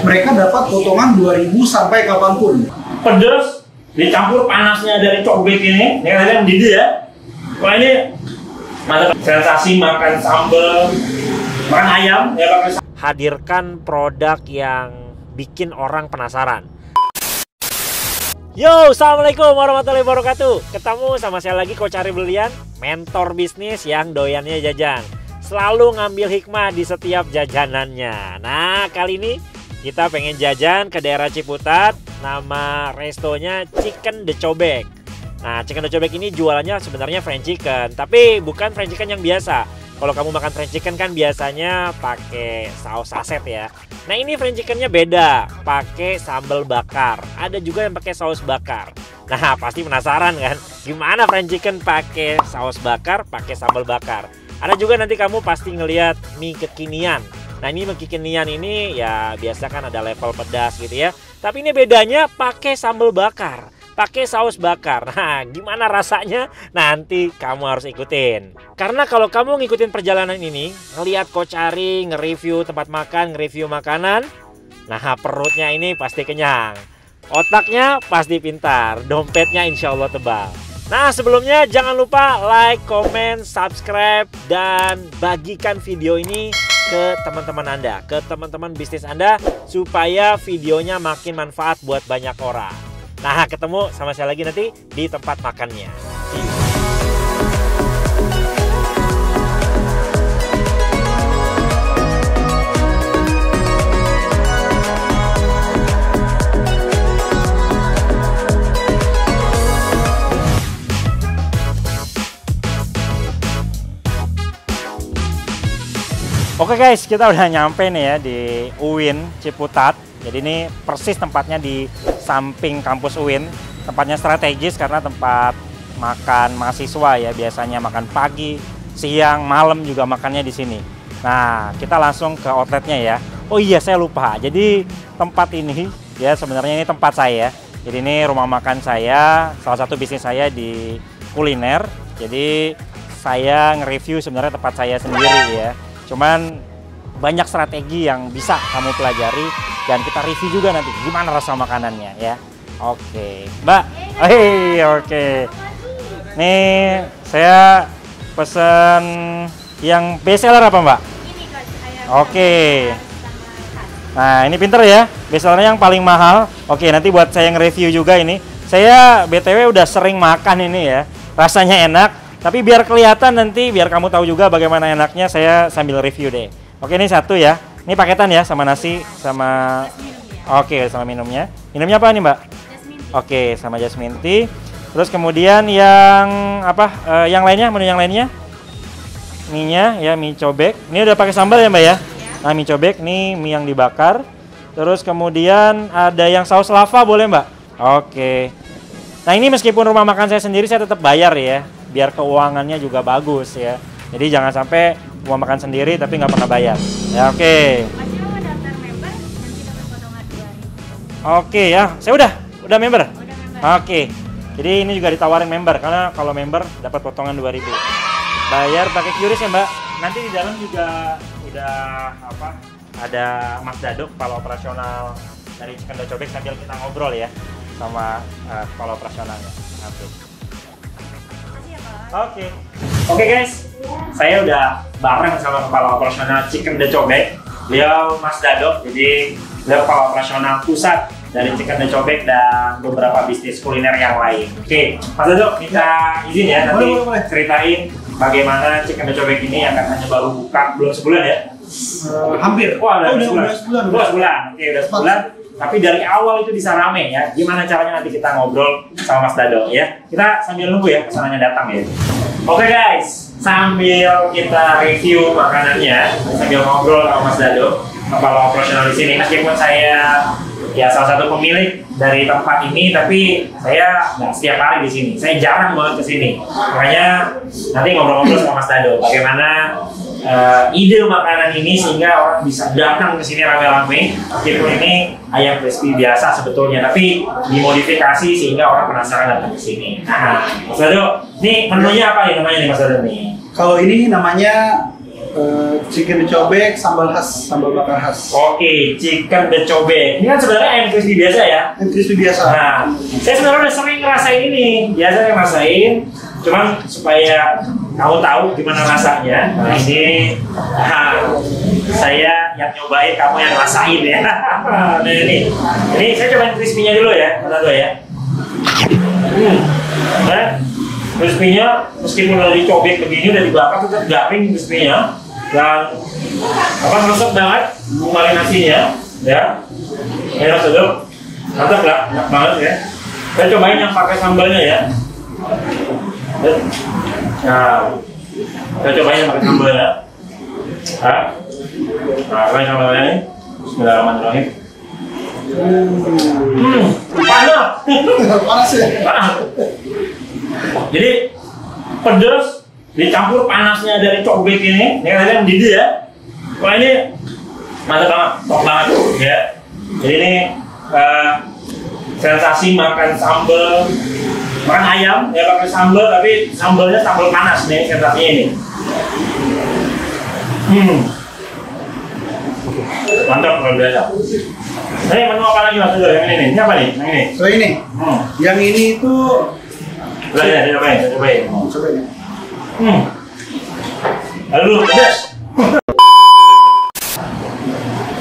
Mereka dapat potongan 2.000 sampai kapanpun. Pedas dicampur panasnya dari cobek ini, yang kalian didih ya. Wah ini mantap, sensasi makan sambal, makan ayam ya pakai. Hadirkan produk yang bikin orang penasaran. Yo, assalamualaikum warahmatullahi wabarakatuh. Ketemu sama saya lagi, Coach Ari Brilian, mentor bisnis yang doyannya jajan. Selalu ngambil hikmah di setiap jajanannya. Nah, kali ini kita pengen jajan ke daerah Ciputat. Nama restonya Chicken The Cobek. Nah, Chicken The Cobek ini jualannya sebenarnya fried chicken, tapi bukan fried chicken yang biasa. Kalau kamu makan fried chicken kan biasanya pakai saus saset ya. Nah, ini fried chickennya beda, pakai sambal bakar. Ada juga yang pakai saus bakar. Nah, pasti penasaran kan, gimana fried chicken pakai saus bakar, pakai sambal bakar. Ada juga nanti kamu pasti ngelihat mie kekinian. Nah, ini mie kekinian ini ya biasa kan ada level pedas gitu ya. Tapi ini bedanya pakai sambal bakar, pakai saus bakar. Nah, gimana rasanya? Nanti kamu harus ikutin. Karena kalau kamu ngikutin perjalanan ini, ngelihat Coach Ari nge-review tempat makan, nge-review makanan, nah perutnya ini pasti kenyang. Otaknya pasti pintar, dompetnya insya Allah tebal. Nah, sebelumnya jangan lupa like, comment, subscribe, dan bagikan video ini ke teman-teman Anda, ke teman-teman bisnis Anda, supaya videonya makin manfaat buat banyak orang. Nah, ketemu sama saya lagi nanti di tempat makannya. See you. Oke guys, kita udah nyampe nih ya di UIN Ciputat. Jadi ini persis tempatnya di samping kampus UIN. Tempatnya strategis karena tempat makan mahasiswa ya. Biasanya makan pagi, siang, malam juga makannya di sini. Nah, kita langsung ke outletnya ya. Oh iya, saya lupa. Jadi tempat ini ya sebenarnya ini tempat saya. Jadi ini rumah makan saya, salah satu bisnis saya di kuliner. Jadi saya nge-review sebenarnya tempat saya sendiri ya. Cuman banyak strategi yang bisa kamu pelajari dan kita review juga nanti gimana rasa makanannya ya. Oke, Mbak. Hei, oke. Nih saya pesen yang best seller apa, Mbak? Ini Coach, ayam. Oke. Nah, ini pinter ya. Best sellernya yang paling mahal. Oke, nanti buat saya nge-review juga ini. Saya BTW udah sering makan ini ya. Rasanya enak. Tapi biar kelihatan nanti, biar kamu tahu juga bagaimana enaknya, saya sambil review deh. Oke, ini satu ya. Ini paketan ya, sama nasi, sama... Oke, sama minumnya. Minumnya apa nih, Mbak? Jasmine. Oke, sama jasmine tea. Terus kemudian yang apa? Yang lainnya, menu yang lainnya? Mie-nya ya, mie cobek. Ini udah pakai sambal ya, Mbak ya? Nah, mie cobek, nih mie yang dibakar. Terus kemudian ada yang saus lava, boleh, Mbak? Oke. Nah, ini meskipun rumah makan saya sendiri, saya tetap bayar ya. Biar keuangannya juga bagus ya. Jadi jangan sampai mau makan sendiri tapi nggak pernah bayar. Ya oke. Masih mau daftar member, nanti dapat potongan 2.000. Oke ya, saya udah member. Udah member. Oke. Jadi ini juga ditawarin member karena kalau member dapat potongan 2.000. Bayar pakai QRIS ya, Mbak. Nanti di dalam juga udah apa? Ada Mas Dado, kepala operasional dari Chicken The Cobek, sambil kita ngobrol ya sama kepala operasionalnya. Oke. Oke guys, saya udah bareng sama kepala operasional Chicken The Cobek. Beliau Mas Dado, jadi beliau kepala operasional pusat dari Chicken The Cobek dan beberapa bisnis kuliner yang lain. Oke, Mas Dado, minta izin ya nanti boleh. ceritain bagaimana Chicken The Cobek ini akan hanya baru buka belum sebulan ya? Hampir. Wah, udah udah sebulan. sebulan. Udah sebulan. Oke, udah sebulan. Tapi dari awal itu bisa rame ya. Gimana caranya nanti kita ngobrol sama Mas Dado ya. Kita sambil nunggu ya pesanannya datang ya. Oke guys, sambil kita review makanannya, sambil ngobrol sama Mas Dado, kepala operasional di sini. Meskipun saya ya salah satu pemilik dari tempat ini, tapi saya nggak setiap hari di sini. Saya jarang banget ke sini. Makanya nanti ngobrol-ngobrol sama Mas Dado bagaimana ide makanan ini sehingga orang bisa datang ke sini rame-rame. Meskipun ini ayam crispy biasa sebetulnya, tapi dimodifikasi sehingga orang penasaran datang ke sini. Nah, Mas Dado, ini menunya apa nih namanya nih Mas Dado nih? Kalau ini namanya chicken cobek, sambal khas, sambal bakar khas. Oke, chicken becobek. Ini kan sebenarnya ayam crispy biasa ya. Yang crispy biasa. Nah, saya sebenarnya udah sering ngerasain ini. Biasanya ngerasain, cuman supaya kamu tahu gimana rasanya. Nah ini, saya yang nyobain, kamu yang rasain ya. Nah ini saya cobain crispy-nya dulu ya, satu ya. Nah, crispy-nya meskipun udah dicobek begini, udah dibakar tetap garing crispy-nya. Dan meresap banget marinasinya, ya. Enak sedap, mantap lah, enak banget ya. Saya cobain yang pakai sambalnya ya. Nah, saya cobain yang pakai sambalnya. Nah, pakai sambalnya ini. Bismillahirrahmanirrahim. Panas. Panas ya? Panas. Jadi pedas dicampur panasnya dari cobek ini kalian didih ya. Wah ini mantap banget, top banget ya. Jadi ini sensasi makan sambal, makan ayam ya pakai sambal, tapi sambalnya sambal panas nih sensasinya ini. Mantap luar biasa. Ini menu apa lagi mas? Yang ini nih, ini apa nih? Yang ini? So ini, yang ini itu Saya cobain. coba ini. Aduh, pedas.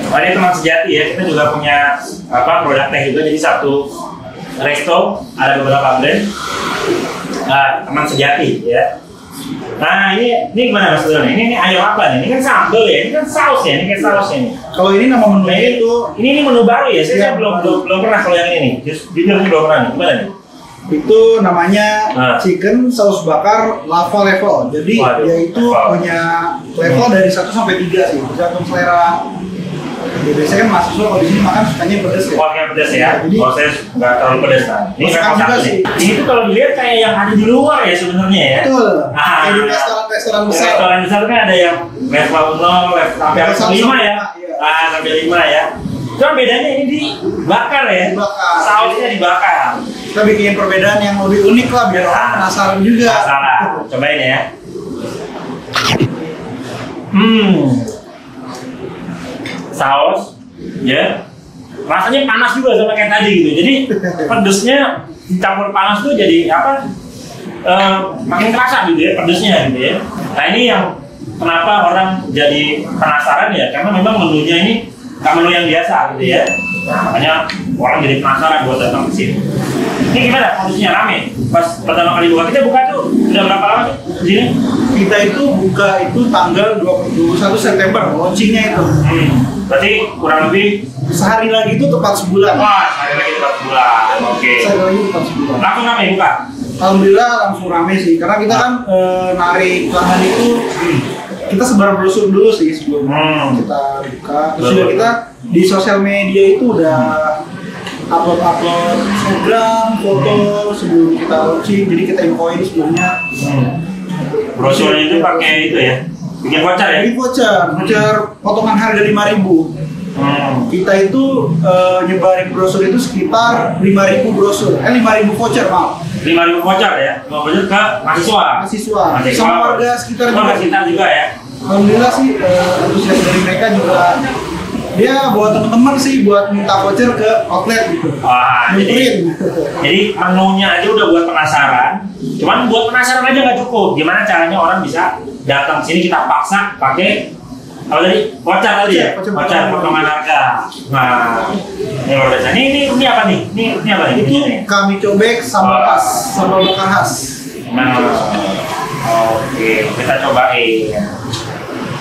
Oh, ini teman sejati ya. Kita juga punya produk teh juga. Jadi satu resto ada beberapa brand. Nah, teman sejati ya. Nah ini gimana mas? Ini ayam apa nih? Ini kan sambal ya. Ini kan saus ya. Ini kan sausnya nih. Kalau ini nama menunya itu Ini menu baru ya. Saya belum pernah kalau yang ini. Jujur belum pernah nih. Gimana nih? itu namanya chicken saus bakar lava level. Jadi dia itu punya level dari 1 sampai 3 sih, tergantung selera. Ya, biasanya kan mahasiswa kalau di sini makan sukanya pedas ya. Yang pedas ya. Jadi kalau saya nggak terlalu pedas kan. Ini level juga 1 sih. nih. Ini tuh kalau dilihat kayak yang ada di luar ya sebenarnya ya. betul. Kayak di restoran besar. Restoran besar kan ada yang level 0, sampai Level 5 ya. iya. Sampai 5 ya. Cuma bedanya ini dibakar ya. Dibakar. Sausnya dibakar. Kita bikin perbedaan yang lebih unik lah biar orang penasaran juga. Penasaran. Cobain ya. Saus, ya. Rasanya panas juga sama kayak tadi gitu. Jadi pedesnya dicampur panas tuh jadi apa? Makin kerasa gitu ya pedesnya gitu ya. Nah ini yang kenapa orang jadi penasaran ya, karena memang menunya ini nggak menu yang biasa gitu ya. Nah, makanya orang jadi penasaran buat datang ke sini. Ini gimana kondisinya, rame? Pas pertama kali kita buka tuh udah berapa lama sih di sini? Kita itu buka itu tanggal 21 September launchingnya itu. Berarti kurang lebih Sehari lagi itu tepat sebulan. wah, sehari lagi 4 bulan. Oke. Sehari lagi tepat sebulan. Langsung rame buka. Alhamdulillah langsung rame sih, karena kita kan narik pelanggan itu kita sebar brosur dulu sih sebelum kita buka. Terus juga kita di sosial media itu udah upload Instagram, foto sebelum kita launching, jadi kita infoin sebelumnya. Brosurnya itu pakai itu ya, bikin voucher ya? Jadi voucher potongan harga 5.000. Kita itu nyebarin brosur itu sekitar 5.000 brosur, 5.000 voucher maaf. 5.000 voucher ya, 5 voucher ke mahasiswa. Sama warga sekitar juga ya. Alhamdulillah sih antusias dari mereka juga. Dia buat teman-teman sih buat minta voucher ke outlet gitu. Wah, jadi menunya aja udah buat penasaran. Cuman buat penasaran aja nggak cukup. Gimana caranya orang bisa datang sini, kita paksa pakai apa tadi? Voucher tadi ya? Voucher potongan harga. Nah, ini luar biasa. Ini apa nih? Ini apa nih? Itu kami cobek sambal khas, sambal bakar khas. Nah, oke, kita cobain.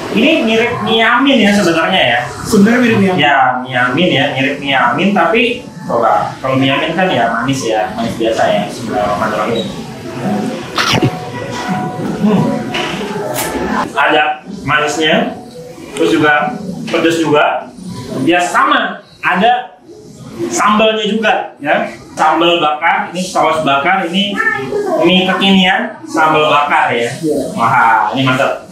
Ini mirip mie amin ya sebenarnya ya. Sebenarnya mirip mie amin. Ya, mie amin ya, mirip mie amin, tapi coba kalau mie amin kan ya manis biasa ya. Bismillahirrahmanirrahim. Ada manisnya, terus juga pedas juga. Ya sama, ada sambalnya juga ya. Sambal bakar, ini saus bakar, ini mie kekinian, sambal bakar ya. Wah, ini mantap.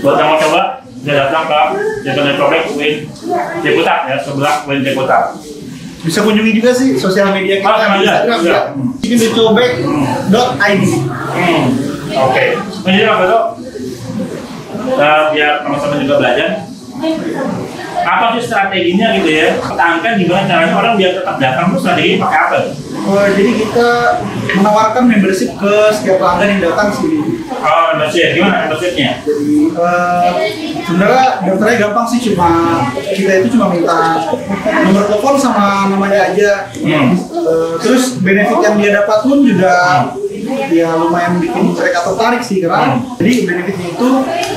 Buat yang mau coba, bisa datang ke Jalan Cobek Win Ciputat ya, sebelah Win Ciputat. Bisa kunjungi juga sih sosial media kita di Instagram ya. Chickencobek.id. Oke. Ini apa tuh? biar teman-teman juga belajar. Apa sih strateginya gitu ya? Pertahankan gimana caranya orang biar tetap datang, terus strategi pakai apa? Jadi kita menawarkan membership ke setiap pelanggan yang datang sini. Oh, membership. Gimana membershipnya? Jadi sebenarnya daftarnya gampang sih, kita itu cuma minta nomor telepon sama namanya aja. Terus benefit yang dia dapat pun juga ya lumayan bikin mereka tertarik sih, karena jadi benefitnya itu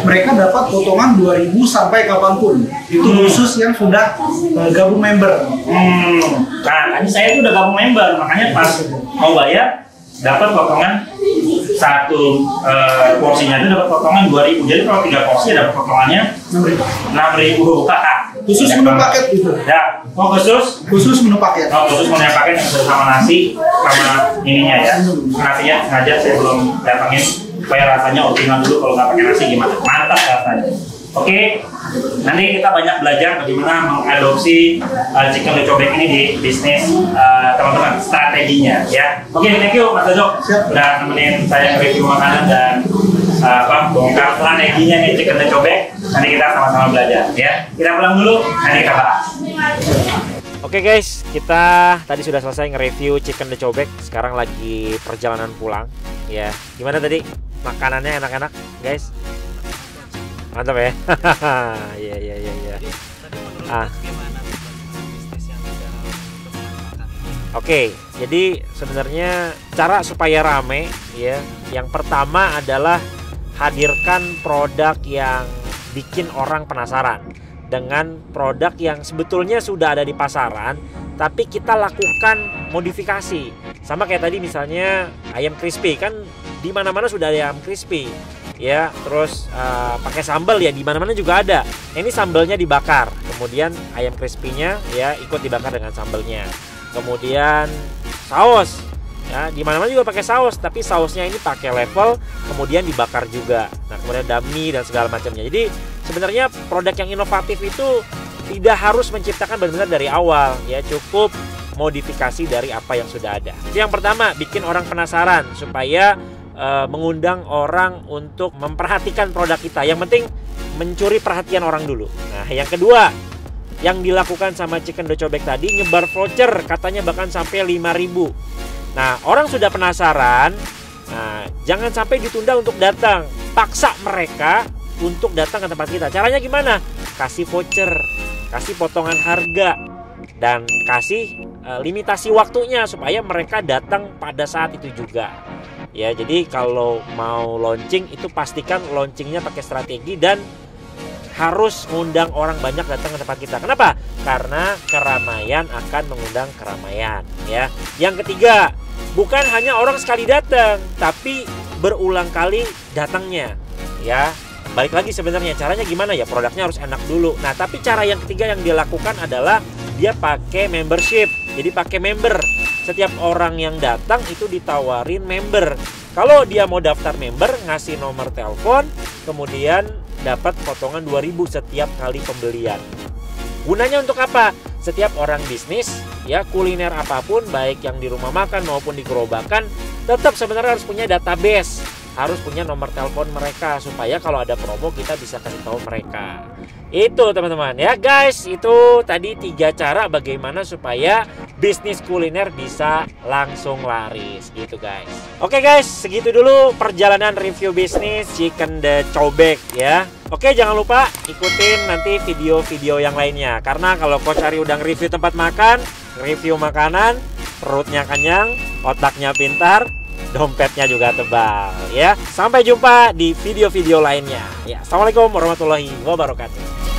mereka dapat potongan 2.000 sampai kapanpun. Itu khusus yang sudah gabung member. Nah, tadi saya tuh udah gabung member, makanya pas mau bayar dapat potongan satu porsinya itu dapat potongan 2.000. Jadi kalau 3 porsi dapat potongannya 6.000. Khusus menu paket gitu. Ya, khusus menu paket. Oh, khusus menu paket yang sama nasi sama ininya ya. Nasinya sengaja saya belum datangin supaya rasanya optimal dulu, kalau nggak pakai nasi gimana. Mantap rasanya. Oke, nanti kita banyak belajar bagaimana mengadopsi chicken lecobek ini di bisnis teman-teman, strateginya ya. Oke, thank you Mas Dojok udah nemenin saya review makanan dan bongkar strateginya nih chicken lecobek. Nanti kita sama-sama belajar ya. Kita pulang dulu, nanti kita bahas. Oke guys, kita tadi sudah selesai nge-review chicken lecobek. Sekarang lagi perjalanan pulang ya. Gimana tadi? Makanannya enak-enak guys? Mantap ya. Iya. Oke, jadi sebenarnya cara supaya rame ya, yang pertama adalah hadirkan produk yang bikin orang penasaran dengan produk yang sebetulnya sudah ada di pasaran, tapi kita lakukan modifikasi. Sama kayak tadi misalnya ayam crispy, kan di mana-mana sudah ada ayam crispy. Ya, terus pakai sambal ya di mana-mana juga ada. Ini sambalnya dibakar, kemudian ayam crispy-nya ya ikut dibakar dengan sambalnya. Kemudian saus, ya di mana-mana juga pakai saus, tapi sausnya ini pakai level, kemudian dibakar juga. Nah, kemudian dummy dan segala macamnya. Jadi sebenarnya produk yang inovatif itu tidak harus menciptakan benar-benar dari awal, ya cukup modifikasi dari apa yang sudah ada. Itu yang pertama, bikin orang penasaran supaya mengundang orang untuk memperhatikan produk kita. Yang penting mencuri perhatian orang dulu. Nah, yang kedua yang dilakukan sama Chicken Lecobek tadi, nyebar voucher, katanya bahkan sampai 5.000. Nah, orang sudah penasaran. Nah, jangan sampai ditunda untuk datang. Paksa mereka untuk datang ke tempat kita. Caranya gimana? Kasih voucher, kasih potongan harga, dan kasih limitasi waktunya supaya mereka datang pada saat itu juga. Ya, jadi kalau mau launching itu pastikan launchingnya pakai strategi dan harus mengundang orang banyak datang ke tempat kita. Kenapa? Karena keramaian akan mengundang keramaian. Ya. Yang ketiga, bukan hanya orang sekali datang, tapi berulang kali datangnya. Ya, balik lagi sebenarnya caranya gimana ya? Produknya harus enak dulu. Nah, tapi cara yang ketiga yang dia lakukan adalah dia pakai membership. Jadi pakai member. Setiap orang yang datang itu ditawarin member. Kalau dia mau daftar member, ngasih nomor telepon, kemudian dapat potongan 2.000 setiap kali pembelian. Gunanya untuk apa? Setiap orang bisnis, ya kuliner apapun, baik yang di rumah makan maupun di gerobakan, tetap sebenarnya harus punya database, harus punya nomor telepon mereka supaya kalau ada promo kita bisa kasih tahu mereka. Itu teman-teman ya guys, itu tadi 3 cara bagaimana supaya bisnis kuliner bisa langsung laris gitu guys. Oke guys, segitu dulu perjalanan review bisnis Chicken Lecobek ya. Oke, jangan lupa ikutin nanti video-video yang lainnya, karena kalau Coach Ari udah review tempat makan, review makanan, perutnya kenyang, otaknya pintar, dompetnya juga tebal ya. Sampai jumpa di video-video lainnya ya. Assalamualaikum warahmatullahi wabarakatuh.